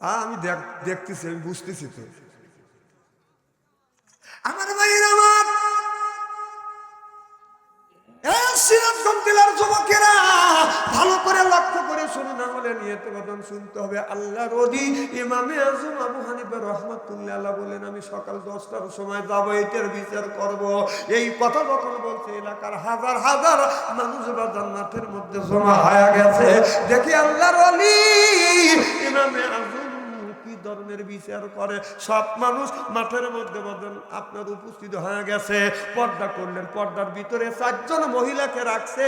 Speaker 1: আমি দেখতেছি, আমি বুঝতেছি তো। আমার ভাইয়ের আমার যুবকেরা ভালো করে লক্ষ্য করে শুনে, না হলে নিয়তে বদন শুনতে হবে। আল্লাহর ওলি ইমামে আজম আবু হানিফা রাহমাতুল্লাহ আলাইহি বলেন, আমি সকাল 10টার সময় যাবো, এটার বিচার করব। এই কথা যখন বলছে এলাকার হাজার হাজার মানুষ বা জান্নাতের মধ্যে জমা হয়ে গেছে। দেখি আল্লাহর ওলি ইমামে আজম কি ধরনের বিচার করে। সব মানুষ মাঠের মধ্যে বলেন আপনার উপস্থিত হয়ে গেছে, পর্দা করলেন, পর্দার ভিতরে 4 জন মহিলাকে রাখছে,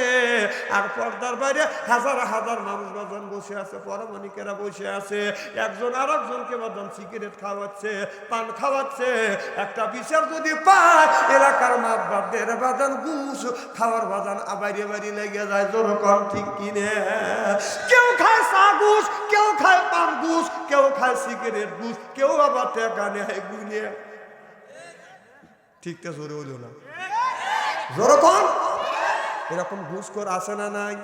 Speaker 1: আর পর্দার বাইরে হাজার হাজার মানুষ বাজান বসে আছে, পরমাণিকেরা বসে আছে, একজন আর একজনকে বাজান সিগারেট খাওয়াচ্ছে, পান খাওয়াচ্ছে। একটা বিচার যদি পায় এলাকার মাতবারদের বাজান ঘুষ খাওয়ার বাজান বাইরে বাইরে লেগে যায়। যেরকম ঠিক কিনে কেউ খায় চা ঘুষ, কেউ খায় পান ঘুষ, কেউ খায় সিগারেট ঘুষ, কেউ আবার টাকা নেয় গুনে। ঠিক তো জোরে হলো না? যেরকম এরকম ঘুষখোর আছে না নাই?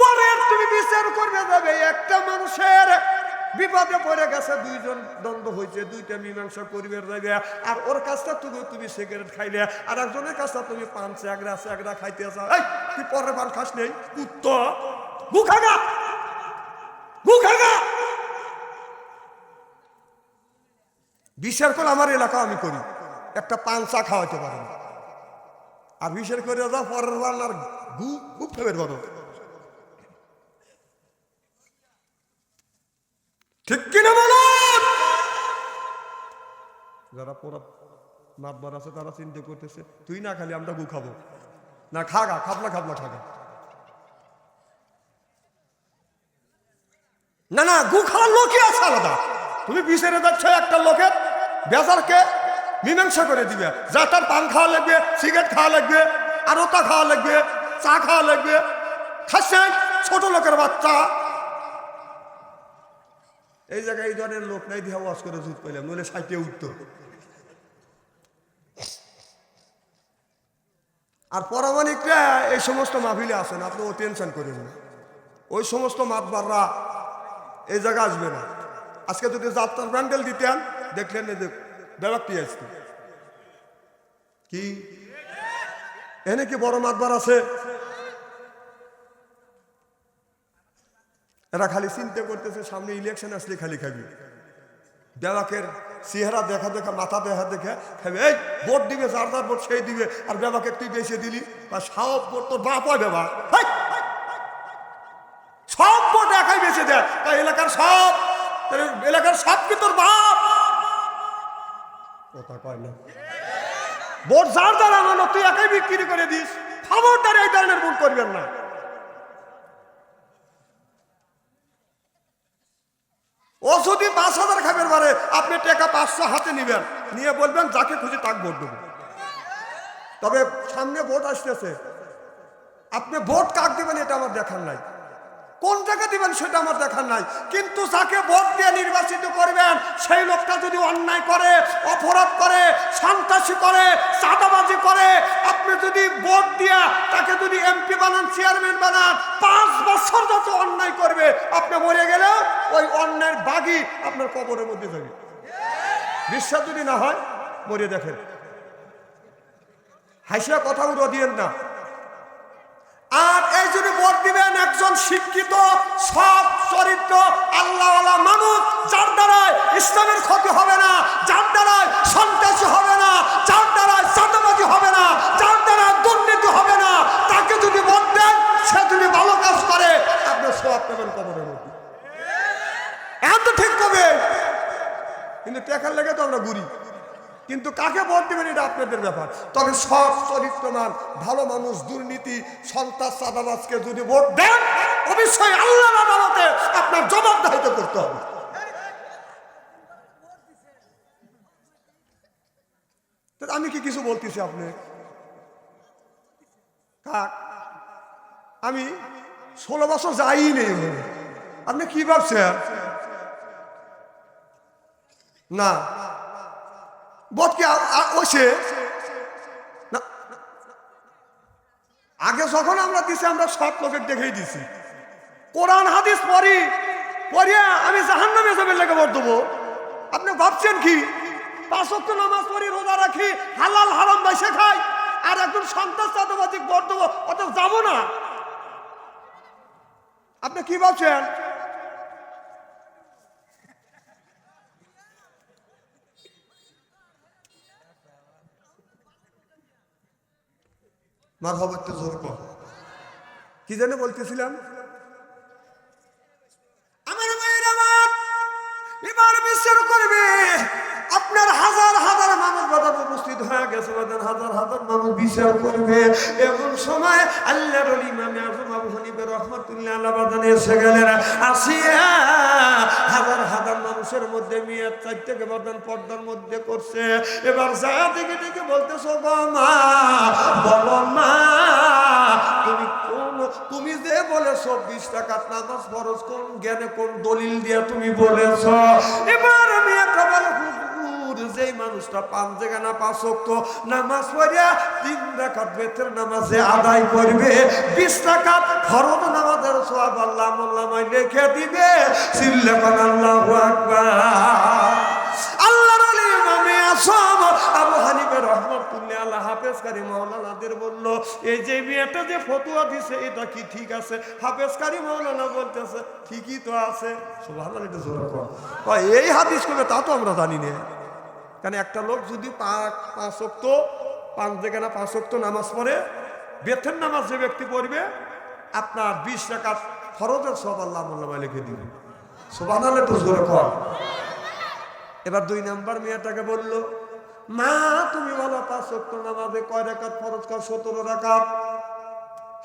Speaker 1: পরে তুমি বিচার করবে যাবে একটা মানুষের বিপদে পড়ে গেছে, 2 জন দ্বন্দ্ব হয়েছে, 2টা মীমাংসা করবে যাবে, আর ওর কাছটা তুমি সিগারেট খাইলে, আর একজনের কাছটা তুমি পান চ্যাগড়া খাইতে চাও। এই তুই পরের পান খাস নেই, কুত্তা গুখাগা গুখাগা। বিচার করে আমার এলাকা আমি করি, একটা পান চা খাওয়াইতে পারি না, আর বিচার করে যাও পরের পান আর খুব ফেবের বড়। ঠিক কিনা বলুন? যারা পুরো মাতবার আছে তারা চিন্তা করতেছে তুই না খালি আমরা গু খাবো না, খাগা খাবলা খাগা। না না, গু খাওয়ার লোকই আছে আলাদা। তুমি বিচারে যাচ্ছ একটা লোকের বেজারকে মীমাংসা করে দিবে, যা তার পান খাওয়া লাগবে, সিগারেট খাওয়া লাগবে, আর ওটা খাওয়া লাগবে, চা খাওয়া লাগবে। খাচ্ছেন ছোট লোকের বাচ্চা। এই জায়গায় এই ধরনের লোক নাই, দিয়ে ওয়াজ করে জুত পাইলাম, নইলে সাইটে উঠতো। আর পরামানিকরা এই সমস্ত মাহফিলে আসেন, আপনি ও টেনশন করেন না, ওই সমস্ত মাতবাররা এই জায়গা আসবে না। আজকে যদি যাত্রার ব্যান্ডেল দিতেন দেখলেন ব্যাপারটি আসতো কি এনে কি বড় মাতবার আছে? এরা খালি চিন্তা করতেছে সামনে ইলেকশন আসলে খালি খাবি, বেবাকের চেহারা দেখা মাথা দেখা খাবি। এই ভোট দিবে, যার ভোট সেই দিবে, আর বেবাকে তুই বেঁচে দিলি, বা সব ভোট তোর বাপ হয়, বেবা সব ভোট একাই বেঁচে দেয়, তাই এলাকার সব কি তোর বাপ? কথা কয় না, ভোট যার যার আমানত তুই একাই বিক্রি করে দিস। খবরদার এই ধরনের ভুল করবেন না। ও যদি 5,000 খাবের বারে আপনি টাকা 500 হাতে নিবেন, নিয়ে বলবেন যাকে খুশি তাকে ভোট দেবো। তবে সামনে ভোট আসতেছে, আপনি ভোট কাক দিবেন এটা আমার দেখার নাই, কোন জায়গা দিবেন সেটা আমার দেখার নাই, কিন্তু যাকে ভোট দিয়ে নির্বাচিত করবেন সেই লোকটা যদি অন্যায় করে, অপরাধ করে, সন্ত্রাসী করে, চাঁদাবাজি করে, আপনি যদি ভোট দিয়া তাকে যদি এমপি বানান, চেয়ারম্যান বানান, 5 বছর যত অন্যায় করবে, আপনি মরে গেলে ওই অন্যায়ের বাগি আপনার কবরের মধ্যে যাবে। বিশ্বাস যদি না হয় মরে দেখেন, হাসিয়া কথা উড়ো দিয়েন না। আর এই যদি ভোট দিবেন একজন শিক্ষিত, সৎ চরিত্র, আল্লাহওয়ালা মানুষ, যার দ্বারায় ইসলামের ক্ষতি হবে না, যার দ্বারায় সন্ত্রাসী হবে না, যার দ্বারায় চাঁদাবাজি হবে না, যার দ্বারা দুর্নীতি হবে না, তাকে যদি ভোট দেন, সে যদি ভালো কাজ করে, আপনি সওয়াব পাবেন কবরের মধ্যে। এখন তো ঠিক হবে, কিন্তু টাকার লেগে তো আমরা ঘুরি। কিন্তু কাকে ভোট দেবেন এটা আপনাদের ব্যাপার। তবে সৎ চরিত্রবান ভালো মানুষ, দুর্নীতি, সন্ত্রাস, চাঁদাবাজকে যদি ভোট দেন, অবশ্যই আল্লাহর আদালতে আপনার জবাবদিহিতা করতে হবে। আমি কি কিছু বলতেছি আপনি কাক? আমি 16 বছর যাই নেই, আপনি কি ভাবছেন? না ভোট কি ওসে না, আগে যখন আমরা দিছি আমরা সৎ লোকের দেখেই দিছি। কোরআন হাদিস পড়িয়া আমি জাহান্নামে যাবে লেগে ভোট দেবো? আপনি ভাবছেন কি 5 ওয়াক্ত নামাজ পড়ি, রোজা রাখি, হালাল হারাম বাইসে খাই, আর একজন সন্ত্রাস চাঁদাবাজি ভোট দেবো? অত যাবো না। আপনি কি ভাবছেন? মারহাবাতে জোর কর। কি জানে বলতেছিলাম? আমার মায়ের আমার এবার গেছে, হাজার হাজার মানুষ বিচার করবে। এমন সময় আল্লাহর ওলি ইমামে আযম আবু হানিফা রাহমাতুল্লাহ আলাইহি বাদানে এসে গেলেন। আসিয়া হাজার হাজার মানুষের মধ্যে মেয়ে চারটাকে বাদান পর্দার মধ্যে করছে। এবার যায় দেখে দেখে বলতেছ, গো মা, বলো মা, তুমি যে বলেছ 20 রাকাত নামাজ ফরজ, কোন জ্ঞানে কোন দলিল দিয়া তুমি বলেছ? এবার আমি একটা বলে, হুজুর, যেই মানুষটা 5 জায়গা 5 ওয়াক্ত নামাজ পড়িয়া 3 রাকাত বেতের নামাজে আদায় করবে, 20 রাকাত ফরজ নামাজের সওয়াব আল্লাহ মোল্লামায় লিখে দিবে। সিল্লাকান আল্লাহু আকবার। আল্লাহর ওলি ইমামে আযম আবু হানিফা রাহমাতুল্লাহ আলাইহি হাফেজ কারি মাওলানাদের বলল, এই যে মেয়েটা যে ফতোয়া দিছে এটা কি ঠিক আছে? হাফেজ কারি মাওলানা বলতেছে ঠিকই তো আছে। সুবহানাল্লাহ, এটা জোরে কয়। এই হাদিস কবে তা তো আমরা জানি না। কারণ একটা লোক যদি 5 ওয়াক্ত 5 জায়গা 5 ওয়াক্ত নামাজ পড়ে, বেতের নামাজ যে ব্যক্তি পড়বে, আপনার 20 রাকাত ফরজের সওয়াব আল্লাহ মোল্লামায় লিখে দিবে। সুবহানাল্লাহ, এটা জোরে কয়। এবার 2 নাম্বার মেয়েটাকে বলল, মা, তুমি বলো 5 ওয়াক্ত নামাজে কয় রাকাত ফরজ? কর 17 রাকাত।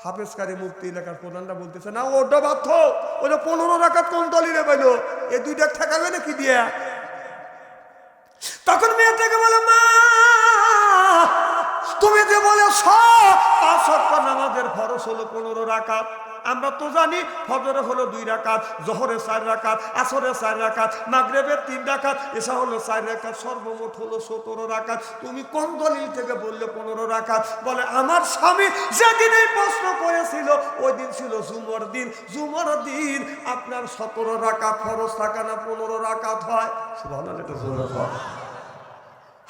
Speaker 1: হাফেজ কারি মুফতি এলাকার প্রধানরা বলতেছে, না, ওটা বাধ্য, ওটা 15 রাকাত কোন দলিলে পাইল? এই দুইটা ঠেকাবে না কি দিয়া? তখন মেয়েটাকে বলে, মা, তুমি যে বলেছ 5 ওয়াক্ত নামাজের ফরজ হলো 15 রাকাত, আমরা তো জানি ফজরে হলো 2 রাকাত, জোহরে 4 রাকাত, আসরে 4 রাকাত, মাগরিবের 3 রাকাত, এশা হলো 4 রাকাত, সর্বমোট হলো 17 রাকাত। তুমি কোন দলিল থেকে বললে 15 রাকাত? বলে, আমার স্বামী যেদিন এই প্রশ্ন করেছিল ওই দিন ছিল জুমার দিন। জুমার দিন আপনার 17 রাকাত ফরজ থাকে না 15 রাকাত হয়। সুবহানাল্লাহ, এটা জোরে কর।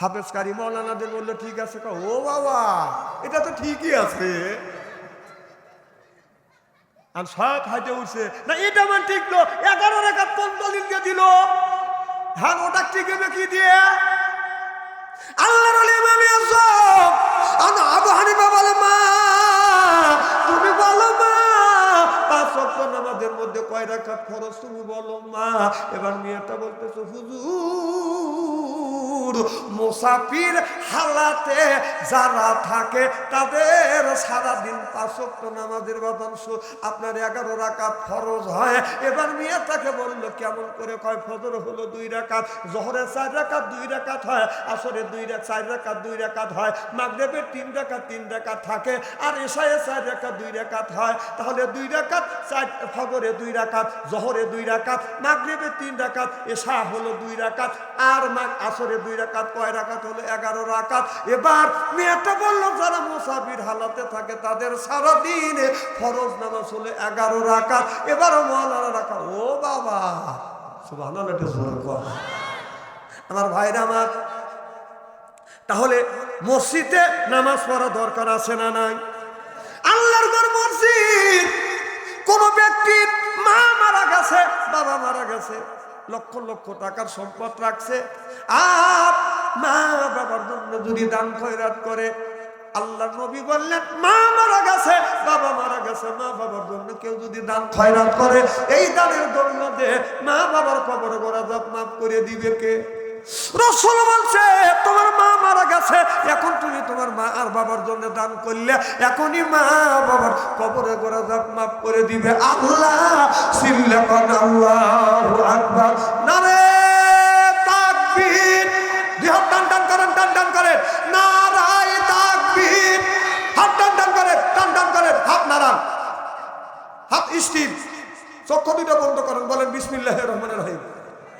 Speaker 1: হাফেজ কারি মাওলানাদের বললো, ঠিক আছে। ও বাবা, এটা তো ঠিকই আছে। আর সব হাইটে উঠছে, না, এটা মান টিকলো। 11 রাকাত কোন দলিল দিয়ে দিল? হ্যাঁ, ওটা টিকবে কি দিয়ে? আল্লাহর ওলি ইমামে আযম আবু হানিফা বলে, মা, তুমি বলো মা, 5 ওয়াক্ত নামাজের মধ্যে কয় রাকাত ফরজ? তুমি বলো মা। এবার মেয়েটা বলতেছে, হুজুর, মুসাফির হালাতে যারা থাকে তাদের সারাদিন 5 ওয়াক্ত নামাজের বাদান আপনার 11 রাকাত ফরজ হয়। এবার মেয়েটাকে বলল, কেমন করে? কয়, ফজর হলো 2 রাকাত, জোহরে 4 রাকাত 2 রাকাত হয়, আসরে 4 রাকাত 2 রাকাত হয়, মাগরিবের 3 রাকাত 3 রাকাত থাকে, আর এশায়ে 4 রাকাত 2 রাকাত হয়। তাহলে 2 রাকাত, ফজরে 2 রাকাত, জোহরে 2 রাকাত, মাগরিবের 3 রাকাত, এশা হলো 2 রাকাত, আর আসরে 2 রাকাত, কয় রাকাত হলো? 11 রাকাত। এবার মেয়েটা বলল, যারা মুসাফির হালাতে থাকে তাদের সারা দিনে ফরজ নামাজ হলো 11 রাকাত। এবার মাওলানা রাখা, ও বাবা, সুবহানাল্লাহ, এটা জোরে কর। আমার ভাইরা আমার, তাহলে মসজিদে নামাজ পড়া দরকার আছে না নাই? আল্লাহর ঘর মসজিদ। কোন ব্যক্তির মা মারা গেছে, বাবা মারা গেছে, লক্ষ লক্ষ টাকার সম্পদ রাখছে, আর মা বাবার জন্য যদি দান খয়রাত করে, আল্লাহর নবী বললেন, মা মারা গেছে, বাবা মারা গেছে, মা বাবার জন্য কেউ যদি দান খয়রাত করে, এই দানের দৌলতে মা বাবার কবর গরাজাব মাফ করে দিবে কে? রাসূল বলছে, তোমার মা মারা গেছে, এখন তুমি তোমার মা আর বাবার জন্য দান করলে এখনই মা বাবার কবরে গরাজাব মাফ করে দিবে আল্লাহ। সিল্লাকান আল্লাহু আকবার। নারে তাকবীর। দুই হাত টান টান করেন, টান টান করেন, নারায়ে তাকবীর। হাত টান টান করেন, টান টান করেন, হাত নাড়ান, হাত স্থির, চক্ষু দুটো বন্ধ করেন, বলেন বিসমিল্লাহির রহমানির রহিম।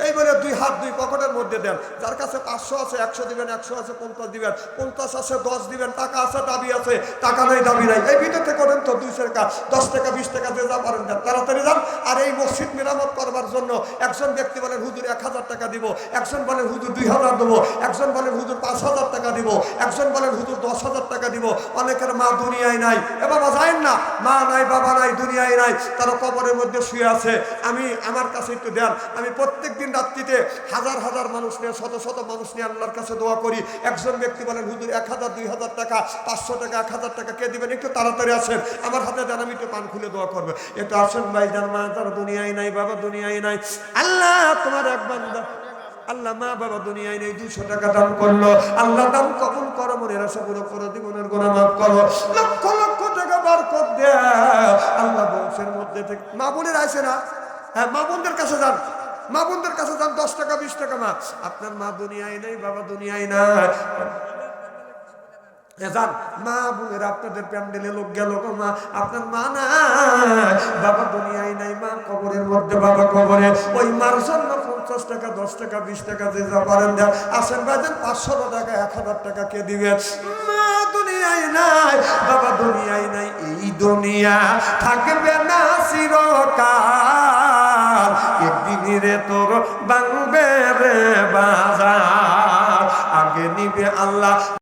Speaker 1: এই বলে 2 হাত 2 পকেটের মধ্যে দেন। যার কাছে 500 আছে 100 দিবেন, 100 আছে 50 দিবেন, 50 আছে 10 দিবেন, টাকা আছে দাবি আছে, টাকা নাই দাবি নাই, এই ভিতরে করেন তো 200 টাকা 10 টাকা 20 টাকা দিয়ে যা পারেন দেন, তাড়াতাড়ি যান। আর এই মসজিদ মেরামত করবার জন্য একজন ব্যক্তি বলেন হুজুর 1000 টাকা দিব, একজন বলেন হুজুর 2000 দেবো, একজন বলেন হুজুর 5000 টাকা দিব, একজন বলেন হুজুর 10,000 টাকা দিব। অনেকের মা দুনিয়ায় নাই। এ বাবা যায়েন না, মা নাই বাবা নাই দুনিয়ায় নাই, তারা কবরের মধ্যে শুয়ে আছে। আমার কাছে একটু দেন। আমি প্রত্যেকদিন রাত্রিতে হাজার হাজার মানুষ নিয়ে, শত শত মানুষ নিয়ে আল্লাহর কাছে দোয়া করি। একজন ব্যক্তি বলেন হুজুর 1000 2000 টাকা, 500 টাকা, 1000 টাকা কে দিবেন? একটু তাড়াতাড়ি আসেন, আমার হাতে দেন, আমি একটু পান খুলে দোয়া করবো। একটু আসেন ভাই, যার মা তার দুনিয়ায় নাই, বাবা দুনিয়ায় নাই। আল্লাহ তোমার এক বান্দা আল্লাহ মা বাবা দুনিয়ায় নেই, 200 টাকা দান করলো, আল্লাহ দান কবুল করো, মনের আশা পুরো করো, জীবনের গুনাহ মাফ করো, লক্ষ লক্ষ টাকা বরকত দেয়া আল্লাহ বংশের মধ্যে থেকে। মা বোনের আছে না? হ্যাঁ, মা বোনদের কাছে যান, মা বোনদের কাছে যান, 10 টাকা 20 টাকা। মা আপনার মা দুনিয়ায় নেই, বাবা দুনিয়ায় নাই, যান মা বোনের আপনাদের প্যান্ডেলে লোক গেল, মা আপনার মা নাই, বাবা দুনিয়ায় নাই, মা কবরের মধ্যে, বাবা কবরে, ওই মার জন্য 50 টাকা 10 টাকা 20 টাকা যে যা পারেন দেন। আসেন ভাইজান, 500 টাকা 1000 টাকা কে দিবেন? মা দুনিয়ায় নাই, বাবা দুনিয়ায় নাই, এই দুনিয়া থাকবে না চিরকাল, একদিন রে তোর ভাঙবে রে বাজার, আগে নিবে আল্লাহ।